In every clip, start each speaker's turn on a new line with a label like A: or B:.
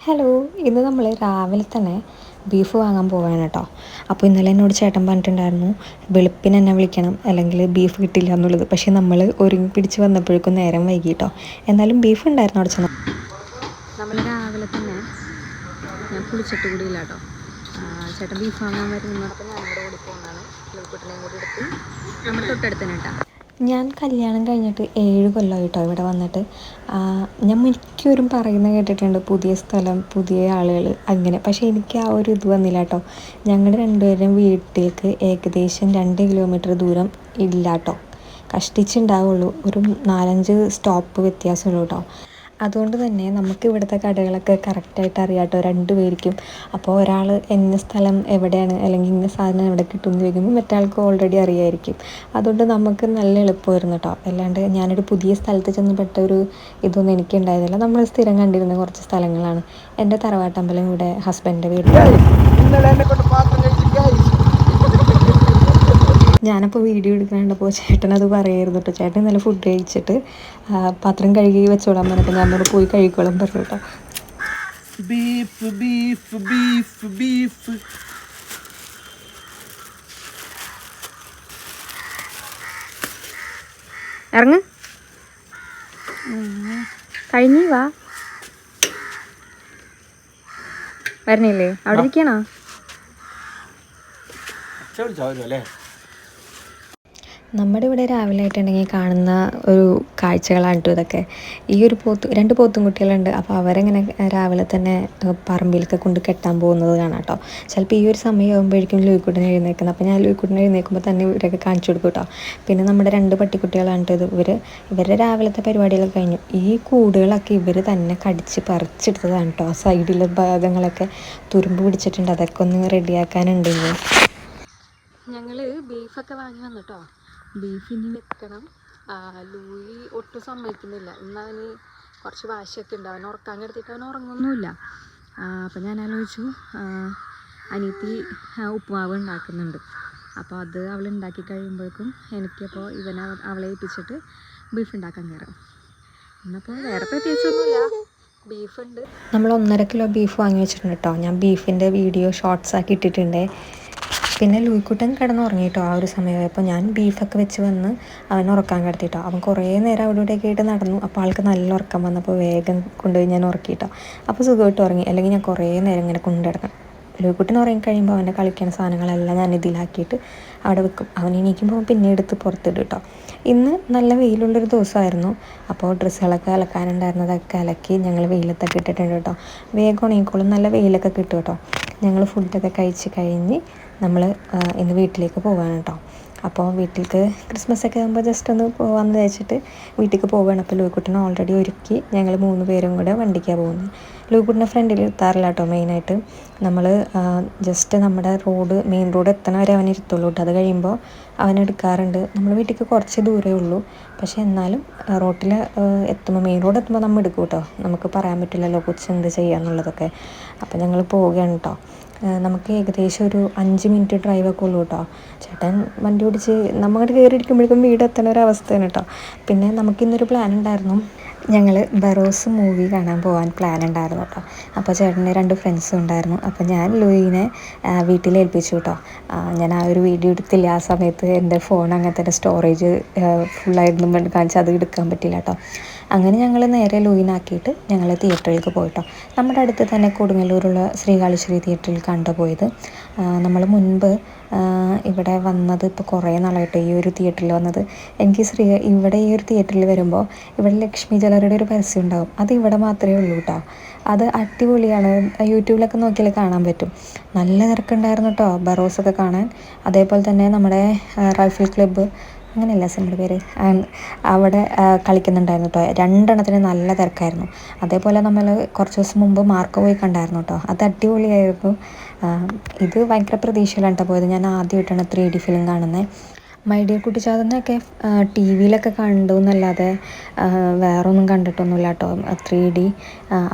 A: Hello, ഇന്ന് നമ്മൾ രാവിലെ തന്നെ ബീഫ് വാങ്ങാൻ പോവാണ് കേട്ടോ. അപ്പോൾ ഇന്നലെ എന്നോട് ചേട്ടൻ പറഞ്ഞിട്ടുണ്ടായിരുന്നു വെളുപ്പിന് എന്നെ വിളിക്കണം അല്ലെങ്കിൽ ബീഫ് കിട്ടില്ല എന്നുള്ളത്. പക്ഷേ നമ്മൾ ഒരുങ്ങി പിടിച്ച് വന്നപ്പോഴേക്കും നേരം വൈകി കേട്ടോ. എന്നാലും ബീഫ് ഉണ്ടായിരുന്നു അവിടെ ചെന്ന്. നമ്മൾ രാവിലെ തന്നെ ഞാൻ കുളിച്ചിട്ട് കൂടിയില്ല കേട്ടോ. ചേട്ടൻ ബീഫ് വാങ്ങാൻ വരുന്നപ്പോൾ ഞാൻ ഇവിടെ ഓടി പോകുന്നതാണ്. കുട്ടിനെയും കൂടി എടുത്ത് നമ്മൾ തൊട്ടടുത്ത് തന്നെ കേട്ടോ. ഞാൻ കല്യാണം കഴിഞ്ഞിട്ട് 7 കൊല്ലമായിട്ടോ ഇവിടെ വന്നിട്ട്. ഞാൻ മിക്കവരും പറയുന്നത് കേട്ടിട്ടുണ്ട് പുതിയ സ്ഥലം, പുതിയ ആളുകൾ അങ്ങനെ. പക്ഷേ എനിക്ക് ആ ഒരു ഇത് വന്നില്ല കേട്ടോ. ഞങ്ങൾ രണ്ടുപേരും വീട്ടിലേക്ക് ഏകദേശം 2 കിലോമീറ്റർ ദൂരം ഇല്ല കേട്ടോ. കഷ്ടിച്ചുണ്ടാവുള്ളൂ, ഒരു 4-5 സ്റ്റോപ്പ് വ്യത്യാസമുള്ളൂ കേട്ടോ. അതുകൊണ്ട് തന്നെ നമുക്ക് ഇവിടുത്തെ കടകളൊക്കെ കറക്റ്റായിട്ട് അറിയാം കേട്ടോ രണ്ടുപേർക്കും. അപ്പോൾ ഒരാൾ ഇന്ന സ്ഥലം എവിടെയാണ് അല്ലെങ്കിൽ ഇന്ന സാധനം എവിടെ കിട്ടും എന്ന് ചോദിക്കുമ്പോൾ മറ്റാൾക്ക് ഓൾറെഡി അറിയായിരിക്കും. അതുകൊണ്ട് നമുക്ക് നല്ല എളുപ്പമായിരുന്നു കേട്ടോ. അല്ലാണ്ട് ഞാനൊരു പുതിയ സ്ഥലത്ത് ചെന്ന് പെട്ട ഒരു ഇതൊന്നും എനിക്ക് ഉണ്ടായതില്ല. നമ്മൾ സ്ഥിരം കണ്ടിരുന്ന കുറച്ച് സ്ഥലങ്ങളാണ്. എൻ്റെ തറവാട്ടമ്പലം ഇവിടെ ഹസ്ബൻഡിൻ്റെ വീട്ടിലാണ്. ഞാനപ്പോൾ വീഡിയോ എടുക്കാനുണ്ടപ്പോൾ ചേട്ടനത് പറയായിരുന്നു കേട്ടോ. ചേട്ടൻ ഇന്നലെ ഫുഡ് കഴിച്ചിട്ട് പാത്രം കഴുകി വെച്ചോളാൻ പറഞ്ഞപ്പോൾ ഞാൻ അവിടെ പോയി കഴിക്കോളാൻ പറഞ്ഞു കേട്ടോ.
B: ബീഫ് ബീഫ് ബീഫ് ബീഫ്
A: ഇറങ്ങ് കഴിഞ്ഞു വാ. വരണില്ലേ? അവിടെ ഇരിക്കണോ?
B: അല്ലേ
A: നമ്മുടെ ഇവിടെ രാവിലെ ആയിട്ടുണ്ടെങ്കിൽ കാണുന്ന ഒരു കാഴ്ചകളാണ് കേട്ടോ ഇതൊക്കെ. ഈ ഒരു 2 പോത്തും കുട്ടികളുണ്ട്. അപ്പോൾ അവരെങ്ങനെ രാവിലെ തന്നെ പറമ്പിലൊക്കെ കൊണ്ട് കെട്ടാൻ പോകുന്നത് കാണാം കേട്ടോ. ചിലപ്പോൾ ഈ ഒരു സമയമാകുമ്പോഴേക്കും ലൂയിക്കുട്ടനെ എഴുന്നേക്കുന്നത്. അപ്പോൾ ഞാൻ ലൂയിക്കുട്ടനെ എഴുന്നേൽക്കുമ്പോൾ തന്നെ ഇവരൊക്കെ കാണിച്ചു കൊടുക്കും കേട്ടോ. പിന്നെ നമ്മുടെ 2 പട്ടിക്കുട്ടികളാണ് കേട്ടോ ഇത്. ഇവരുടെ രാവിലത്തെ പരിപാടികളൊക്കെ കഴിഞ്ഞു. ഈ കൂടുകളൊക്കെ ഇവർ തന്നെ കടിച്ച് പറിച്ചെടുത്തതാണ് കേട്ടോ. ആ സൈഡിലെ ഭാഗങ്ങളൊക്കെ തുരുമ്പ് പിടിച്ചിട്ടുണ്ട്. അതൊക്കെ ഒന്ന് റെഡിയാക്കാനുണ്ട്. ഞങ്ങൾ ബീഫൊക്കെ വാങ്ങി വന്നിട്ടോ. ബീഫ് ഇനി വെക്കണം. ലൂയി ഒട്ടും സമ്മതിക്കുന്നില്ല. ഇന്ന് അവന് കുറച്ച് വാശിയൊക്കെ ഉണ്ട്. അവൻ ഉറക്കാൻ കിടത്തിയിട്ട് അവൻ ഉറങ്ങുന്നുമില്ല. അപ്പോൾ ഞാൻ ആലോചിച്ചു അനിയത്തി ഉപ്പുമാവ് ഉണ്ടാക്കുന്നുണ്ട്. അപ്പോൾ അത് അവൾ ഉണ്ടാക്കി കഴിയുമ്പോഴേക്കും എനിക്കപ്പോൾ അവളെ ഏൽപ്പിച്ചിട്ട് ബീഫ് ഉണ്ടാക്കാൻ കയറാം. എന്നപ്പോൾ വേറെ പ്രത്യേകിച്ചൊന്നുമില്ല, ബീഫുണ്ട്. നമ്മൾ 1.5 കിലോ ബീഫ് വാങ്ങി വെച്ചിട്ടുണ്ട് കേട്ടോ. ഞാൻ ബീഫിൻ്റെ വീഡിയോ ഷോർട്സ് ആക്കി ഇട്ടിട്ടുണ്ട്. പിന്നെ ലൂയിക്കുട്ടൻ കിടന്നുറങ്ങിയിട്ടോ. ആ ഒരു സമയമായപ്പോൾ ഞാൻ ബീഫൊക്കെ വെച്ച് വന്ന് അവൻ ഉറക്കാൻ കിടത്തിയിട്ടോ. അവൻ കുറേ നേരം അവിടെ ഇവിടെയൊക്കെ ആയിട്ട് നടന്നു. അപ്പോൾ ആൾക്ക് നല്ല ഉറക്കം വന്നപ്പോൾ വേഗം കൊണ്ടുപോയി ഞാൻ ഉറക്കിയിട്ടോ. അപ്പോൾ സുഖമായിട്ട് ഉറങ്ങി. അല്ലെങ്കിൽ ഞാൻ കുറേ നേരം ഇങ്ങനെ കൊണ്ടുനടക്കണം. ലൂയിക്കുട്ടൻ ഉറങ്ങി കഴിയുമ്പോൾ അവൻ്റെ കളിക്കുന്ന സാധനങ്ങളെല്ലാം ഞാൻ ഇതിലാക്കിയിട്ട് അവിടെ വെക്കും. അവൻ എണീക്കുമ്പോൾ പിന്നെ എടുത്ത് പുറത്തിടും കേട്ടോ. ഇന്ന് നല്ല വെയിലുള്ളൊരു ദിവസമായിരുന്നു. അപ്പോൾ ഡ്രസ്സുകളൊക്കെ അലക്കാനുണ്ടായിരുന്നതൊക്കെ അലക്കി ഞങ്ങൾ വെയിലത്തൊക്കെ ഇട്ടിട്ടുണ്ട് കേട്ടോ. വേഗം ഉണങ്ങിക്കോളും, നല്ല വെയിലൊക്കെ കിട്ടും കേട്ടോ. ഞങ്ങൾ ഫുഡൊക്കെ കഴിച്ച് കഴിഞ്ഞ് നമ്മൾ ഇന്ന് വീട്ടിലേക്ക് പോവുകയാണ് കേട്ടോ. അപ്പോൾ വീട്ടിലേക്ക് ക്രിസ്മസൊക്കെ ആകുമ്പോൾ ജസ്റ്റ് ഒന്ന് പോകാമെന്ന് വെച്ചിട്ട് വീട്ടിലേക്ക് പോവുകയാണ്. അപ്പോൾ ലൂയിക്കുട്ടനെ ഓൾറെഡി ഒരുക്കി ഞങ്ങൾ 3 പേരും കൂടെ വണ്ടിക്കാണ് പോകുന്നത്. ലൂയിക്കുട്ടനെ ഫ്രണ്ടിൽ ഇരുത്താറില്ല കേട്ടോ. മെയിനായിട്ട് നമ്മൾ ജസ്റ്റ് നമ്മുടെ മെയിൻ റോഡ് എത്തണ വരെ അവൻ ഇരുത്തുള്ളൂ കേട്ടോ. അത് കഴിയുമ്പോൾ അവൻ എടുക്കാറുണ്ട്. നമ്മൾ വീട്ടിലേക്ക് കുറച്ച് ദൂരമേ ഉള്ളൂ. പക്ഷേ എന്നാലും റോട്ടിൽ എത്തുമ്പോൾ മെയിൻ റോഡ് എത്തുമ്പോൾ നമ്മൾ എടുക്കും കേട്ടോ. നമുക്ക് പറയാൻ പറ്റില്ലല്ലോ കൊച്ചെന്ത് ചെയ്യാന്നുള്ളതൊക്കെ. അപ്പോൾ ഞങ്ങൾ പോവുകയാണ് കേട്ടോ. നമുക്ക് ഏകദേശം ഒരു 5 മിനിറ്റ് ഡ്രൈവൊക്കെ ഉള്ളൂ കേട്ടോ. ചേട്ടൻ വണ്ടി ഓടിച്ച് നമ്മങ്ങോട്ട് കയറിയിരിക്കുമ്പോഴേക്കും വീട് എത്തുന്ന ഒരു അവസ്ഥയാണ് കേട്ടോ. പിന്നെ നമുക്കിന്നൊരു പ്ലാൻ ഉണ്ടായിരുന്നു. ഞങ്ങൾ ബറോസ് മൂവി കാണാൻ പോകാൻ പ്ലാൻ ഉണ്ടായിരുന്നു കേട്ടോ. അപ്പോൾ ചേട്ടൻ്റെ 2 ഫ്രണ്ട്സും ഉണ്ടായിരുന്നു. അപ്പോൾ ഞാൻ ലൂയിനെ വീട്ടിൽ ഏൽപ്പിച്ചു കേട്ടോ. ഞാൻ ആ ഒരു വീഡിയോ എടുത്തില്ല. ആ സമയത്ത് എൻ്റെ ഫോൺ അങ്ങനെ തന്നെ സ്റ്റോറേജ് ഫുള്ളായിരുന്നു കാണിച്ച് അത് എടുക്കാൻ പറ്റില്ല കേട്ടോ. അങ്ങനെ ഞങ്ങൾ നേരെ ലൂയിനാക്കിയിട്ട് ഞങ്ങൾ തിയേറ്ററിലേക്ക് പോയിട്ടോ. നമ്മുടെ അടുത്ത് തന്നെ കൊടുങ്ങല്ലൂരുള്ള ശ്രീകാളേശ്വരി തിയേറ്ററിൽ പോയത്. നമ്മൾ മുൻപ് ഇവിടെ വന്നത് ഇപ്പോൾ കുറേ നാളായിട്ട് ഈ ഒരു തിയേറ്ററിൽ വന്നത്. എനിക്ക് ഇവിടെ ഈ ഒരു തിയേറ്ററിൽ വരുമ്പോൾ ഇവിടെ ലക്ഷ്മി ജ്വല്ലറിയുടെ ഒരു പരസ്യം ഉണ്ടാകും. അത് ഇവിടെ മാത്രമേ ഉള്ളൂ കേട്ടോ. അത് അടിപൊളിയാണ്. യൂട്യൂബിലൊക്കെ നോക്കിയാൽ കാണാൻ പറ്റും. നല്ല തിരക്കുണ്ടായിരുന്നു കേട്ടോ ബറോസൊക്കെ കാണാൻ. അതേപോലെ തന്നെ നമ്മുടെ റൈഫിൾ ക്ലബ്ബ് അങ്ങനെയല്ല സിമ്പിൾ പേര് അവിടെ കളിക്കുന്നുണ്ടായിരുന്നു കേട്ടോ. 2 എണ്ണത്തിന് നല്ല തിരക്കായിരുന്നു. അതേപോലെ നമ്മൾ കുറച്ച് ദിവസം മുമ്പ് മാർക്ക് പോയി കണ്ടായിരുന്നു കേട്ടോ. അത് അടിപൊളിയായിരുന്നു. ഇത് ഭയങ്കര പ്രതീക്ഷയിലാണ് കേട്ടോ പോയത്. ഞാൻ ആദ്യമായിട്ടാണ് 3D ഫിലിം കാണുന്നത്. മൈ ഡിയർ കുട്ടിച്ചാതനൊക്കെ ടി വിയിലൊക്കെ കണ്ടു എന്നല്ലാതെ വേറെ ഒന്നും കണ്ടിട്ടൊന്നുമില്ല കേട്ടോ 3D.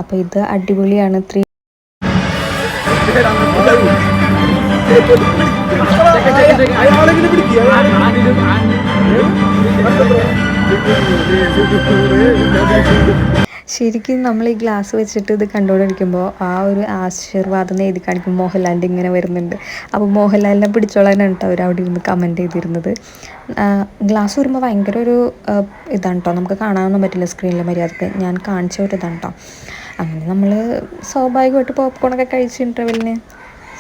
A: അപ്പോൾ ഇത് അടിപൊളിയാണ്. ശരിക്കും നമ്മൾ ഈ ഗ്ലാസ് വെച്ചിട്ട് ഇത് കണ്ടുകൊണ്ടിരിക്കുമ്പോൾ ആ ഒരു ആശീർവാദം എന്ന് എഴുതി കാണിക്കുമ്പോൾ മോഹൻലാലിൻ്റെ ഇങ്ങനെ വരുന്നുണ്ട്. അപ്പോൾ മോഹൻലാലിനെ പിടിച്ചോളാനാണ് കേട്ടോ അവർ അവിടെ ഇരുന്ന് കമൻറ്റ് ചെയ്തിരുന്നത്. ഗ്ലാസ് വരുമ്പോൾ ഭയങ്കര ഒരു ഇതാണ് കേട്ടോ, നമുക്ക് കാണാനൊന്നും പറ്റില്ല സ്ക്രീനിൽ മര്യാദക്ക്. ഞാൻ കാണിച്ച ഒരു ഇതാണ് കേട്ടോ. അങ്ങനെ നമ്മൾ സ്വാഭാവികമായിട്ട് പോപ്കോണൊക്കെ കഴിച്ച് ഇൻ്റർവെല്ലിന്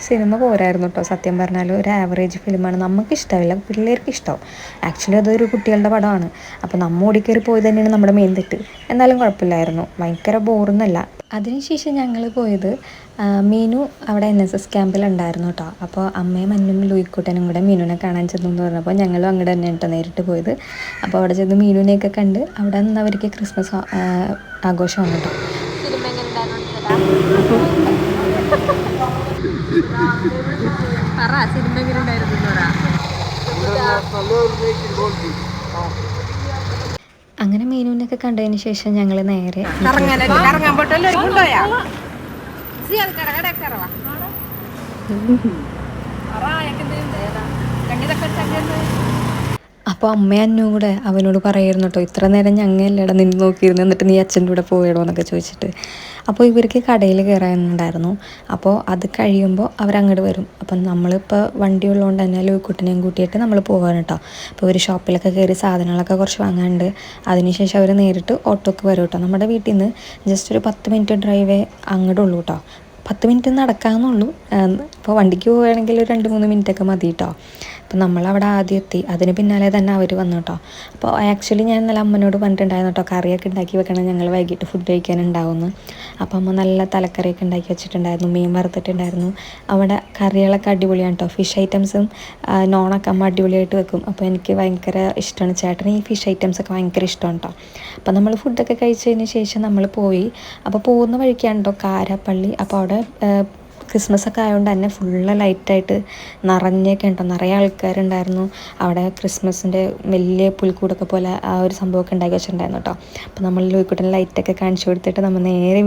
A: സിനിമ പോരായിരുന്നു കേട്ടോ. സത്യം പറഞ്ഞാൽ ഒരു ആവറേജ് ഫിലിമാണ്. നമുക്ക് ഇഷ്ടമില്ല, പിള്ളേർക്ക് ഇഷ്ടമാവും. ആക്ച്വലി അതൊരു കുട്ടികളുടെ പടമാണ്. അപ്പോൾ നമ്മൾ ഓടിക്കയറി പോയി തന്നെയാണ് നമ്മുടെ മെയിൻ തെറ്റ്. എന്നാലും കുഴപ്പമില്ലായിരുന്നു, ഭയങ്കര ബോറൊന്നുമല്ല. അതിനുശേഷം ഞങ്ങൾ പോയത് മീനു അവിടെ NSS ക്യാമ്പിലുണ്ടായിരുന്നു കേട്ടോ. അപ്പോൾ അമ്മയും അന്നും ലൂയിക്കുട്ടനും കൂടെ മീനുവിനെ കാണാൻ ചെന്നു എന്ന് പറഞ്ഞപ്പോൾ ഞങ്ങളും അങ്ങോട്ട് തന്നെ കേട്ടോ നേരിട്ട് പോയത്. അപ്പോൾ അവിടെ ചെന്ന് മീനുവിനെയൊക്കെ കണ്ട് അവിടെ നിന്ന് അവർക്ക് ക്രിസ്മസ് ആഘോഷമാണ് കേട്ടോ. അങ്ങനെ മീനുവിനൊക്കെ കണ്ടതിന് ശേഷം ഞങ്ങൾ നേരെ അപ്പോൾ അമ്മയും അന്നും കൂടെ അവനോട് പറയായിരുന്നു കേട്ടോ, ഇത്ര നേരം ഞങ്ങളല്ലടാ നിന്ന് നോക്കിയിരുന്നു, എന്നിട്ട് നീ അച്ഛൻ്റെ കൂടെ പോയിടോ എന്നൊക്കെ ചോദിച്ചിട്ട്. അപ്പോൾ ഇവർക്ക് കടയിൽ കയറാനുണ്ടായിരുന്നു. അപ്പോൾ അത് കഴിയുമ്പോൾ അവരങ്ങോട്ട് വരും. അപ്പം നമ്മളിപ്പോൾ വണ്ടി ഉള്ളതുകൊണ്ട് തന്നെ ലൂക്കുട്ടിനെയും കൂട്ടിയിട്ട് നമ്മൾ പോകാൻ കേട്ടോ. അപ്പോൾ ഒരു ഷോപ്പിലൊക്കെ കയറി സാധനങ്ങളൊക്കെ കുറച്ച് വാങ്ങാനുണ്ട്. അതിനുശേഷം അവർ നേരിട്ട് ഓട്ടോക്ക് വരും കേട്ടോ. നമ്മുടെ വീട്ടിൽ നിന്ന് ജസ്റ്റ് ഒരു 10 മിനിറ്റ് ഡ്രൈവേ അങ്ങോട്ട് ഉള്ളൂ കേട്ടോ. 10 മിനിറ്റ് നടക്കാമെന്നുള്ളൂ. ഇപ്പോൾ വണ്ടിക്ക് പോവുകയാണെങ്കിൽ ഒരു 2-3 മിനിറ്റൊക്കെ മതി കേട്ടോ. അപ്പോൾ നമ്മളവിടെ ആദ്യം എത്തി. അതിന് പിന്നാലെ തന്നെ അവർ വന്നു കേട്ടോ. അപ്പോൾ ആക്ച്വലി ഞാൻ ഇന്നലെ അമ്മനോട് പറഞ്ഞിട്ടുണ്ടായിരുന്നു കേട്ടോ, കറിയൊക്കെ ഉണ്ടാക്കി വെക്കണം, ഞങ്ങൾ വൈകിട്ട് ഫുഡ് കഴിക്കാനുണ്ടാവുമെന്ന്. അപ്പോൾ അമ്മ നല്ല തലക്കറിയൊക്കെ ഉണ്ടാക്കി വെച്ചിട്ടുണ്ടായിരുന്നു, മീൻ വറുത്തിട്ടുണ്ടായിരുന്നു. അവിടെ കറികളൊക്കെ അടിപൊളിയാണ് കേട്ടോ. ഫിഷ് ഐറ്റംസും നോണൊക്കെ അമ്മ അടിപൊളിയായിട്ട് വെക്കും. അപ്പോൾ എനിക്ക് ഭയങ്കര ഇഷ്ടമാണ്. ചേട്ടന് ഈ ഫിഷ് ഐറ്റംസൊക്കെ ഭയങ്കര ഇഷ്ടമാണ് കേട്ടോ. അപ്പോൾ നമ്മൾ ഫുഡൊക്കെ കഴിച്ചതിന് ശേഷം നമ്മൾ പോയി. അപ്പോൾ പോകുന്ന വഴിക്കാണ് കേട്ടോ കാരാപ്പള്ളി. അപ്പോൾ അവിടെ ക്രിസ്മസ് ഒക്കെ ആയതുകൊണ്ട് തന്നെ ഫുള്ള് ലൈറ്റായിട്ട് നിറഞ്ഞൊക്കെ ഉണ്ടോ, നിറയെ ആൾക്കാരുണ്ടായിരുന്നു. അവിടെ ക്രിസ്മസിൻ്റെ വലിയ പുൽക്കൂടൊക്കെ പോലെ ആ ഒരു സംഭവമൊക്കെ ഉണ്ടാക്കി വെച്ചിട്ടുണ്ടായിരുന്നു കേട്ടോ. അപ്പോൾ നമ്മൾ ലൂയിക്കുട്ടൻ ലൈറ്റൊക്കെ കാണിച്ചു കൊടുത്തിട്ട് നമ്മൾ നേരെ